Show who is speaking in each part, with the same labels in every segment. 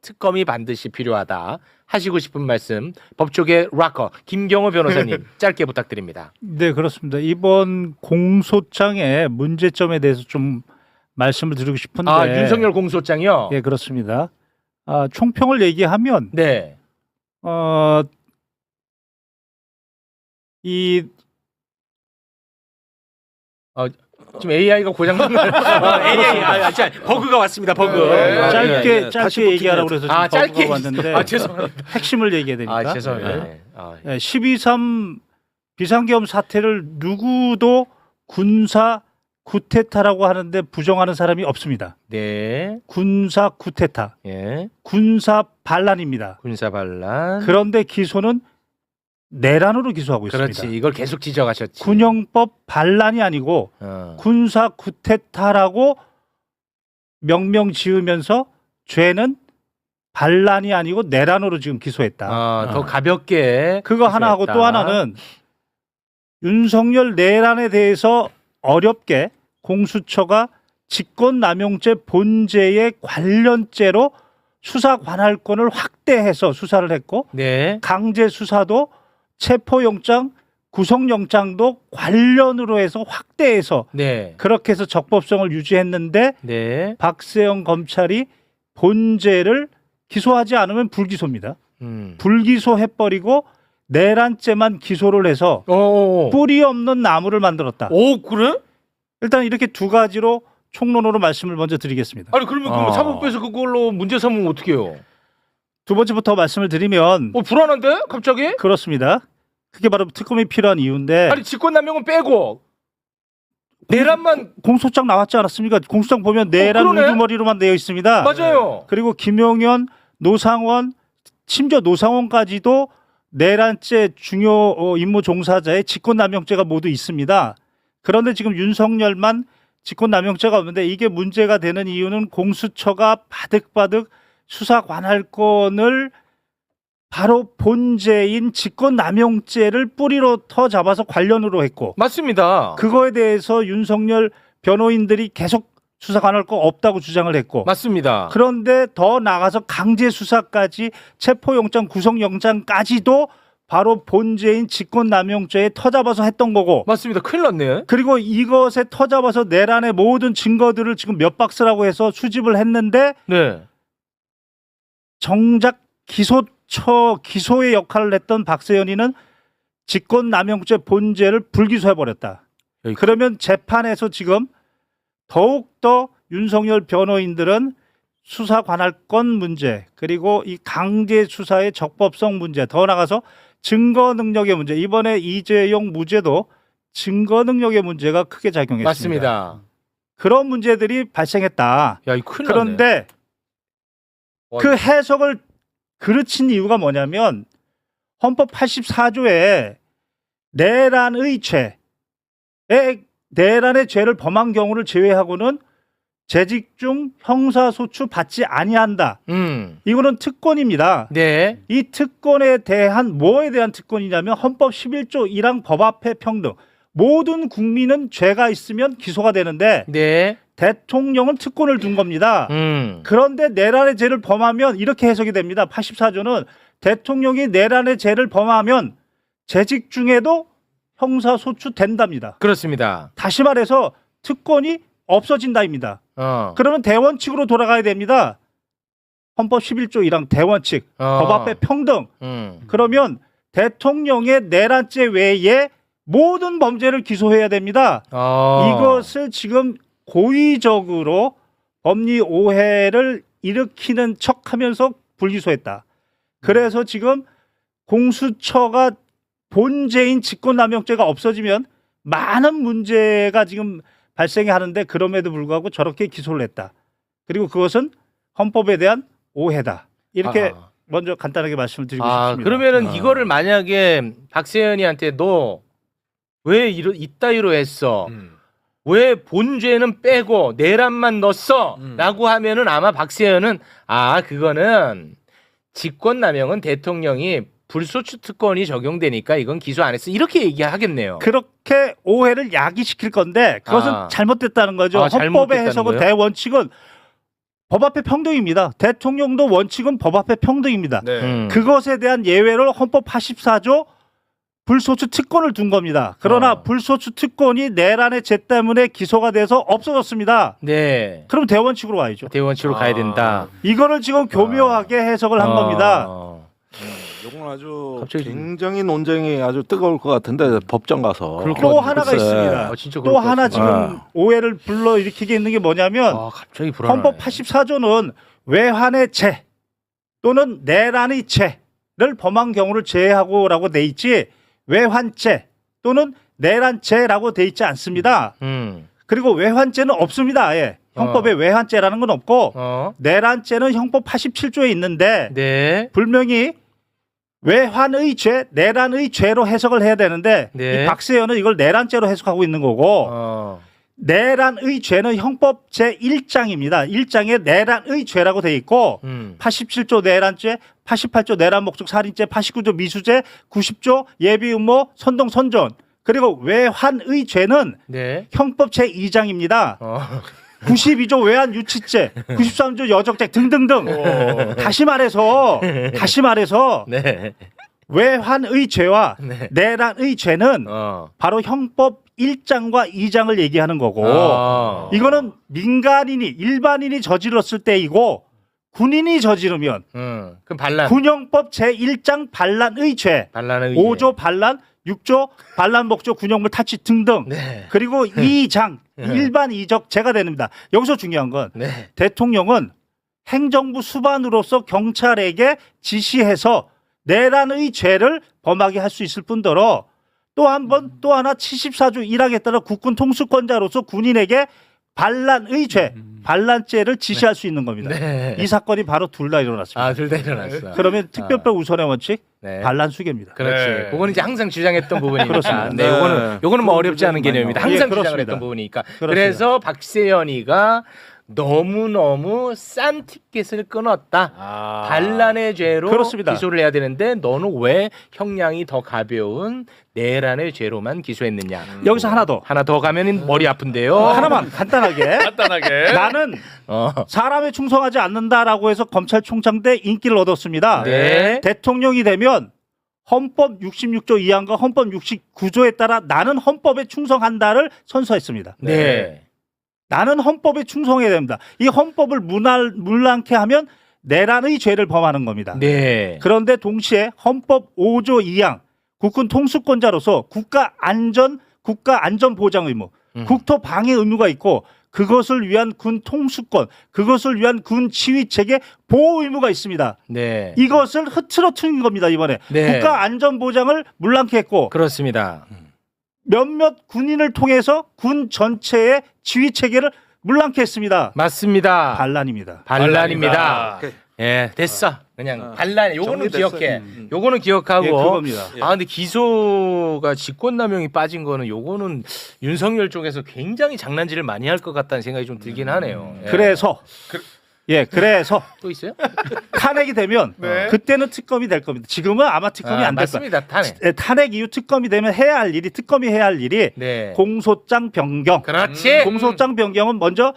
Speaker 1: 특검이 반드시 필요하다 하시고 싶은 말씀 법조계 락커 김경호 변호사님 짧게 부탁드립니다.
Speaker 2: 네, 그렇습니다. 이번 공소장의 문제점에 대해서 좀 말씀을 드리고 싶은데.
Speaker 1: 아, 윤석열 공소장이요?
Speaker 2: 예, 그렇습니다. 총평을 얘기하면
Speaker 1: 네.
Speaker 2: 이
Speaker 1: 지금 AI가 고장난 거예요. AI, 버그가 왔습니다. 버그.
Speaker 3: 네.
Speaker 2: 짧게
Speaker 3: 다시
Speaker 2: 얘기하라고 그래서 지금
Speaker 1: 짧게
Speaker 2: 왔는데
Speaker 1: 죄송합니다.
Speaker 2: 핵심을 얘기해야 되니까.
Speaker 1: 죄송합니다.
Speaker 2: 네. 12.3 비상계엄 사태를 누구도 군사 쿠데타라고 하는데 부정하는 사람이 없습니다.
Speaker 1: 네.
Speaker 2: 군사 쿠데타,
Speaker 1: 예.
Speaker 2: 군사 반란입니다.
Speaker 1: 군사 반란.
Speaker 2: 그런데 기소는 내란으로 기소하고 있습니다.
Speaker 1: 그렇지. 이걸 계속 지적하셨지.
Speaker 2: 군형법 반란이 아니고 군사 쿠데타라고 명명 지으면서 죄는 반란이 아니고 내란으로 지금 기소했다.
Speaker 1: 더 가볍게.
Speaker 2: 그거 하나 하고 또 하나는 윤석열 내란에 대해서 어렵게 공수처가 직권남용죄 본죄의 관련죄로 수사 관할권을 확대해서 수사를 했고
Speaker 1: 네.
Speaker 2: 강제 수사도 체포영장, 구속영장도 관련으로 해서 확대해서
Speaker 1: 네.
Speaker 2: 그렇게 해서 적법성을 유지했는데
Speaker 1: 네.
Speaker 2: 박세영 검찰이 본죄를 기소하지 않으면 불기소입니다. 불기소해버리고 내란죄만 기소를 해서 뿌리 없는 나무를 만들었다.
Speaker 1: 오, 그래?
Speaker 2: 일단 이렇게 두 가지로 총론으로 말씀을 먼저 드리겠습니다.
Speaker 1: 아니 그러면 사법부에서 그걸로 문제 삼으면 어떻게 해요?
Speaker 2: 두 번째부터 말씀을 드리면
Speaker 1: 불안한데? 갑자기?
Speaker 2: 그렇습니다. 그게 바로 특검이 필요한 이유인데
Speaker 1: 아니 직권남용은 빼고 내란만
Speaker 2: 공소장 나왔지 않았습니까? 공소장 보면 내란
Speaker 1: 그러네?
Speaker 2: 우두머리로만 되어 있습니다.
Speaker 1: 맞아요.
Speaker 2: 그리고 김용현, 노상원, 심지어 노상원까지도 내란죄 중요 임무 종사자의 직권남용죄가 모두 있습니다. 그런데 지금 윤석열만 직권남용죄가 없는데 이게 문제가 되는 이유는 공수처가 바득바득 수사 관할권을 바로 본죄인 직권남용죄를 뿌리로 터 잡아서 관련으로 했고
Speaker 1: 맞습니다.
Speaker 2: 그거에 대해서 윤석열 변호인들이 계속 수사 관할권 없다고 주장을 했고
Speaker 1: 맞습니다.
Speaker 2: 그런데 더 나가서 강제 수사까지 체포영장 구속영장까지도 바로 본죄인 직권남용죄에 터잡아서 했던 거고
Speaker 1: 맞습니다. 큰일 났네.
Speaker 2: 그리고 이것에 터잡아서 내란의 모든 증거들을 지금 몇 박스라고 해서 수집을 했는데
Speaker 1: 네.
Speaker 2: 정작 기소의 역할을 했던 박세현이는 직권남용죄 본죄를 불기소해버렸다. 그러면 재판에서 지금 더욱더 윤석열 변호인들은 수사 관할권 문제 그리고 이 강제 수사의 적법성 문제 더 나가서 증거 능력의 문제 이번에 이재용 무죄도 증거 능력의 문제가 크게 작용했습니다.
Speaker 1: 맞습니다.
Speaker 2: 그런 문제들이 발생했다.
Speaker 1: 야, 이거 큰일 났네.
Speaker 2: 그런데 그 해석을 그르친 이유가 뭐냐면 헌법 84조에 내란의 내란의 죄를 범한 경우를 제외하고는 재직 중 형사소추 받지 아니한다. 이거는 특권입니다.
Speaker 1: 네.
Speaker 2: 이 특권에 대한 뭐에 대한 특권이냐면 헌법 11조 1항 법 앞에 평등. 모든 국민은 죄가 있으면 기소가 되는데
Speaker 1: 네.
Speaker 2: 대통령은 특권을 둔 겁니다. 그런데 내란의 죄를 범하면 이렇게 해석이 됩니다. 84조는 대통령이 내란의 죄를 범하면 재직 중에도 형사소추 된답니다.
Speaker 1: 그렇습니다.
Speaker 2: 다시 말해서 특권이 없어진다입니다. 그러면 대원칙으로 돌아가야 됩니다. 헌법 11조 1항 대원칙, 법 앞에 평등. 그러면 대통령의 내란죄 외에 모든 범죄를 기소해야 됩니다. 이것을 지금 고의적으로 법리 오해를 일으키는 척하면서 불기소했다. 그래서 지금 공수처가 본죄인 직권남용죄가 없어지면 많은 문제가 지금 발생이 하는데 그럼에도 불구하고 저렇게 기소를 했다. 그리고 그것은 헌법에 대한 오해다. 이렇게 먼저 간단하게 말씀을 드리고 싶습니다.
Speaker 1: 그러면은 이거를 만약에 박세현이한테 너 왜 이따위로 했어? 왜 본죄는 빼고 내란만 넣었어? 라고 하면은 아마 박세현은 그거는 직권남용은 대통령이 불소추 특권이 적용되니까 이건 기소 안 했어. 이렇게 얘기하겠네요.
Speaker 2: 그렇게 오해를 야기시킬 건데 그것은 잘못됐다는 거죠. 헌법의
Speaker 1: 잘못됐다는
Speaker 2: 해석은
Speaker 1: 거예요?
Speaker 2: 대원칙은 법 앞에 평등입니다. 대통령도 원칙은 법 앞에 평등입니다.
Speaker 3: 네.
Speaker 2: 그것에 대한 예외로 헌법 84조 불소추 특권을 둔 겁니다. 그러나 불소추 특권이 내란의 죄 때문에 기소가 돼서 없어졌습니다.
Speaker 1: 네.
Speaker 2: 그럼 대원칙으로 가야죠.
Speaker 1: 대원칙으로 가야 된다.
Speaker 2: 이거를 지금 교묘하게 해석을 한 겁니다.
Speaker 3: 이건 아주
Speaker 1: 갑자기
Speaker 3: 굉장히 논쟁이 아주 뜨거울 것 같은데 법정 가서
Speaker 2: 또 하나가
Speaker 3: 글쎄.
Speaker 2: 있습니다.
Speaker 1: 진짜
Speaker 2: 또
Speaker 1: 그럴 것
Speaker 2: 하나
Speaker 1: 같습니다.
Speaker 2: 지금 오해를 불러일으키게 있는 게 뭐냐면
Speaker 1: 갑자기 불안하네.
Speaker 2: 헌법 84조는 외환의 죄 또는 내란의 죄를 범한 경우를 제외하고라고 돼 있지 외환죄 또는 내란죄라고 돼 있지 않습니다. 그리고 외환죄는 없습니다. 아예. 헌법에 외환죄라는 건 없고 내란죄는 형법 87조에 있는데
Speaker 1: 네.
Speaker 2: 분명히 외환의 죄, 내란의 죄로 해석을 해야 되는데
Speaker 1: 네.
Speaker 2: 이 박세현은 이걸 내란죄로 해석하고 있는 거고 내란의 죄는 형법 제1장입니다. 1장에 내란의 죄라고 돼 있고 87조 내란죄, 88조 내란 목적 살인죄, 89조 미수죄, 90조 예비 음모 선동 선전 그리고 외환의 죄는
Speaker 1: 네.
Speaker 2: 형법 제2장입니다. 92조 외환 유치죄, 93조 여적죄 등등등. 다시 말해서
Speaker 1: 네.
Speaker 2: 외환의 죄와
Speaker 1: 네.
Speaker 2: 내란의 죄는 바로 형법 1장과 2장을 얘기하는 거고 이거는 민간인이 일반인이 저질렀을 때이고 군인이 저지르면
Speaker 1: 그럼 반란.
Speaker 2: 군형법 제1장 반란의 죄,
Speaker 1: 반란의
Speaker 2: 5조 반란, 6조 반란 목적 군용물 타취 등등
Speaker 1: 네.
Speaker 2: 그리고 2장 일반 이적죄가 됩니다. 여기서 중요한 건
Speaker 1: 네.
Speaker 2: 대통령은 행정부 수반으로서 경찰에게 지시해서 내란의 죄를 범하게 할 수 있을 뿐더러 또 하나 74조 1항에 따라 국군 통수권자로서 군인에게 반란의 죄, 반란죄를 지시할 수 있는 겁니다.
Speaker 1: 네.
Speaker 2: 이 사건이 바로 둘 다 일어났습니다.
Speaker 1: 둘 다 일어났어.
Speaker 2: 그러면 특별법 우선의 원칙,
Speaker 1: 네.
Speaker 2: 반란수계입니다.
Speaker 1: 그렇지.
Speaker 3: 네.
Speaker 1: 그거는 이제 항상 주장했던 부분이니까.
Speaker 2: 그렇습니다.
Speaker 1: 네, 요거는 뭐 어렵지 않은 개념입니다. 항상
Speaker 2: 예,
Speaker 1: 주장을
Speaker 2: 그렇습니다.
Speaker 1: 했던 부분이니까.
Speaker 2: 그렇습니다.
Speaker 1: 그래서 박세현이가 너무너무 싼 티켓을 끊었다. 반란의 죄로
Speaker 2: 그렇습니다.
Speaker 1: 기소를 해야 되는데 너는 왜 형량이 더 가벼운 내란의 죄로만 기소했느냐.
Speaker 2: 여기서 하나 더.
Speaker 1: 하나 더 가면 머리 아픈데요.
Speaker 2: 하나만 간단하게.
Speaker 3: 간단하게
Speaker 2: 나는 사람에 충성하지 않는다라고 해서 검찰총장 때 인기를 얻었습니다.
Speaker 1: 네.
Speaker 2: 대통령이 되면 헌법 66조 2항과 헌법 69조에 따라 나는 헌법에 충성한다를 선서했습니다.
Speaker 1: 네.
Speaker 2: 나는 헌법에 충성해야 됩니다. 이 헌법을 문란케 하면 내란의 죄를 범하는 겁니다.
Speaker 1: 네.
Speaker 2: 그런데 동시에 헌법 5조 2항 국군 통수권자로서 국가 안전 보장 의무, 국토 방해 의무가 있고 그것을 위한 군 통수권, 그것을 위한 군 지휘 체계 보호 의무가 있습니다.
Speaker 1: 네.
Speaker 2: 이것을 흐트러뜨린 겁니다, 이번에.
Speaker 1: 네.
Speaker 2: 국가 안전 보장을 문란케 했고
Speaker 1: 그렇습니다.
Speaker 2: 몇몇 군인을 통해서 군 전체의 지휘 체계를 문란케 했습니다.
Speaker 1: 맞습니다.
Speaker 2: 반란입니다.
Speaker 1: 반란입니다.
Speaker 3: 오케이.
Speaker 1: 예, 됐어. 그냥 반란. 요거는
Speaker 3: 정리됐어요.
Speaker 1: 기억해. 요거는 기억하고.
Speaker 2: 예, 그겁니다.
Speaker 1: 근데 기소가 직권남용이 빠진 거는 요거는 윤석열 쪽에서 굉장히 장난질을 많이 할 것 같다는 생각이 좀 들긴 하네요. 예.
Speaker 2: 그래서
Speaker 1: 또 있어요?
Speaker 2: 탄핵이 되면
Speaker 3: 네.
Speaker 2: 그때는 특검이 될 겁니다. 지금은 아마 특검이 안 될 겁니다.
Speaker 1: 맞습니다. 탄핵.
Speaker 2: 탄핵 이후 특검이 되면 특검이 해야 할 일이
Speaker 1: 네.
Speaker 2: 공소장 변경.
Speaker 1: 그렇지.
Speaker 2: 공소장 변경은 먼저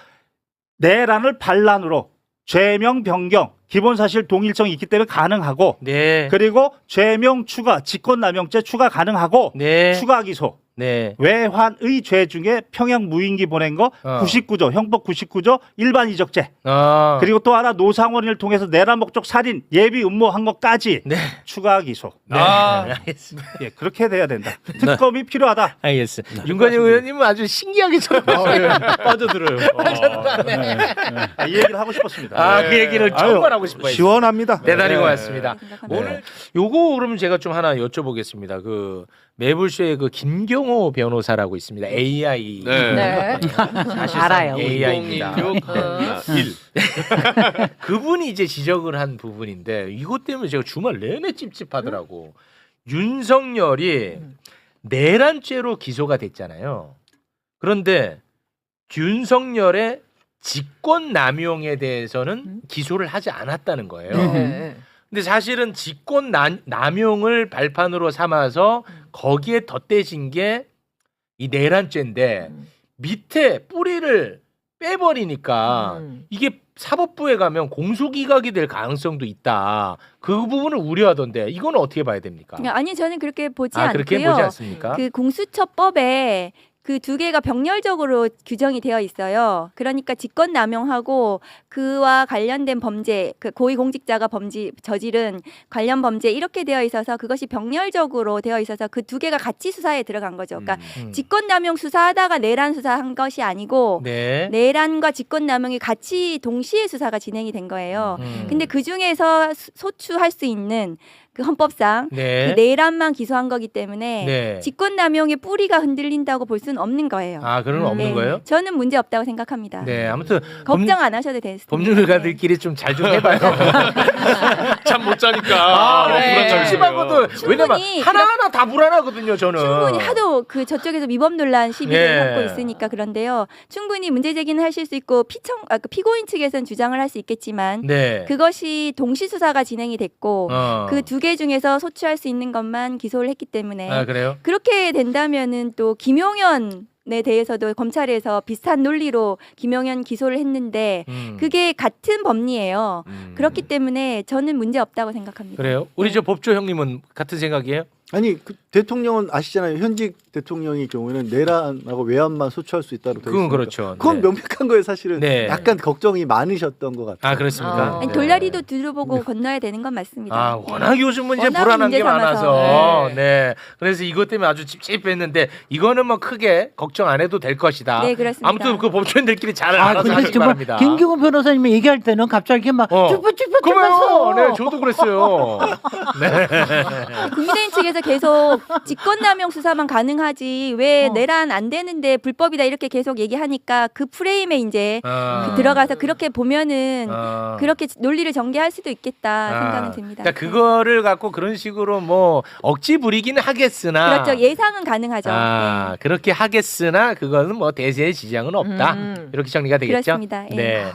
Speaker 2: 내란을 반란으로 죄명 변경, 기본사실 동일성이 있기 때문에 가능하고
Speaker 1: 네.
Speaker 2: 그리고 죄명 추가, 직권남용죄 추가 가능하고
Speaker 1: 네.
Speaker 2: 추가 기소.
Speaker 1: 네.
Speaker 2: 외환의 죄 중에 평양 무인기 보낸 거 99조, 형법 99조 일반 이적죄. 그리고 또 하나 노상원을 통해서 내란 목적 살인, 예비 음모한 것까지
Speaker 1: 네.
Speaker 2: 추가 기소.
Speaker 1: 네. 알겠습니다.
Speaker 2: 예, 그렇게 돼야 된다. 특검이 필요하다.
Speaker 1: 알겠습니다. 윤건영 의원님은 아주 신기하게 저
Speaker 3: 빠져들어요.
Speaker 2: 이 얘기를 하고 싶었습니다.
Speaker 1: 그 얘기를 정말 하고 싶어요.
Speaker 3: 시원합니다.
Speaker 1: 대단히
Speaker 3: 네.
Speaker 1: 고맙습니다. 오늘 요거 그러면 제가 좀 하나 여쭤보겠습니다. 그 매불쇼의 그 김경호 변호사라고 있습니다. AI.
Speaker 4: 네.
Speaker 1: 사실상
Speaker 4: 알아요.
Speaker 1: AI입니다. 그분이 이제 지적을 한 부분인데 이것 때문에 제가 주말 내내 찝찝하더라고. 윤석열이 내란죄로 기소가 됐잖아요. 그런데 윤석열의 직권남용에 대해서는 기소를 하지 않았다는 거예요.
Speaker 4: 네.
Speaker 1: 근데 사실은 직권남용을 발판으로 삼아서 거기에 덧대진 게 이 내란죄인데 밑에 뿌리를 빼버리니까 이게 사법부에 가면 공소기각이 될 가능성도 있다. 그 부분을 우려하던데 이거는 어떻게 봐야 됩니까?
Speaker 4: 아니 저는 그렇게 보지
Speaker 1: 그렇게 보지
Speaker 4: 않고요.
Speaker 1: 않습니까?
Speaker 4: 그 공수처법에 그 두 개가 병렬적으로 규정이 되어 있어요. 그러니까 직권남용하고 그와 관련된 범죄, 그 고위공직자가 저지른 관련 범죄 이렇게 되어 있어서 그것이 병렬적으로 되어 있어서 그 두 개가 같이 수사에 들어간 거죠. 그러니까 직권남용 수사하다가 내란 수사한 것이 아니고
Speaker 1: 네.
Speaker 4: 내란과 직권남용이 같이 동시에 수사가 진행이 된 거예요. 근데 그 중에서 소추할 수 있는 그 헌법상
Speaker 1: 네.
Speaker 4: 그 내란만 기소한 거기 때문에
Speaker 1: 네.
Speaker 4: 직권남용의 뿌리가 흔들린다고 볼 수는 없는 거예요.
Speaker 1: 그런 없는
Speaker 4: 네.
Speaker 1: 거예요?
Speaker 4: 저는 문제 없다고 생각합니다.
Speaker 1: 네, 아무튼
Speaker 4: 걱정 안 하셔도 됐습니다.
Speaker 1: 법률가들끼리 좀 잘 좀 해봐요.
Speaker 5: 잠 못 자니까.
Speaker 1: 네.
Speaker 5: 불안정해요.
Speaker 1: 심하거든.
Speaker 4: 충분히
Speaker 1: 왜냐면 하나하나 다 불안하거든요, 저는.
Speaker 4: 충분히 하도 그 저쪽에서 위법 논란 시비를
Speaker 1: 예.
Speaker 4: 하고 있으니까 그런데요. 충분히 문제 제기는 하실 수 있고 그 피고인 측에서는 주장을 할 수 있겠지만
Speaker 1: 네.
Speaker 4: 그것이 동시 수사가 진행이 됐고 그 두 개 중에서 소추할 수 있는 것만 기소를 했기 때문에
Speaker 1: 그래요?
Speaker 4: 그렇게 된다면은 또 김용현에 대해서도 검찰에서 비슷한 논리로 김용현 기소를 했는데 그게 같은 법리예요. 그렇기 때문에 저는 문제 없다고 생각합니다.
Speaker 1: 그래요? 우리
Speaker 4: 네.
Speaker 1: 저 법조 형님은 같은 생각이에요?
Speaker 6: 아니 그 대통령은 아시잖아요. 현직 대통령의 경우에는 내란하고 외환만 소추할 수 있다고 되어
Speaker 1: 그건
Speaker 6: 있으니까.
Speaker 1: 그렇죠.
Speaker 6: 그건
Speaker 1: 네.
Speaker 6: 명백한 거예요. 사실은
Speaker 1: 네.
Speaker 6: 약간 걱정이 많으셨던 것 같아요.
Speaker 1: 그렇습니까?
Speaker 4: 아니,
Speaker 1: 네.
Speaker 4: 돌다리도 들어보고 건너야 되는 건 맞습니다.
Speaker 1: 워낙 요즘은 이제
Speaker 4: 워낙
Speaker 1: 불안한 게
Speaker 4: 문제 삼아서.
Speaker 1: 많아서. 네. 그래서 이것 때문에 아주 찝찝했는데 이거는 뭐 크게 걱정 안 해도 될 것이다.
Speaker 4: 네, 그렇습니다.
Speaker 1: 아무튼 그 법조인들끼리 잘 알아서
Speaker 7: 근데
Speaker 1: 하시기
Speaker 7: 정말
Speaker 1: 바랍니다.
Speaker 7: 김경호 변호사님이 얘기할 때는 갑자기 막 쭈뼛쭈뼛
Speaker 1: 그래요. 네, 저도 그랬어요.
Speaker 4: 국민의힘 측에서 계속 직권남용 수사만 가능하지 왜 내란 안 되는데 불법이다 이렇게 계속 얘기하니까 그 프레임에 이제 들어가서 그렇게 보면은 그렇게 논리를 전개할 수도 있겠다 생각은 듭니다.
Speaker 1: 그러니까 그거를 갖고 그런 식으로 뭐 억지 부리기는 하겠으나
Speaker 4: 그렇죠. 예상은 가능하죠. 네.
Speaker 1: 그렇게 하겠으나 그거는 뭐 대세의 지장은 없다. 이렇게 정리가 되겠죠.
Speaker 4: 그렇습니다. 예.
Speaker 1: 네.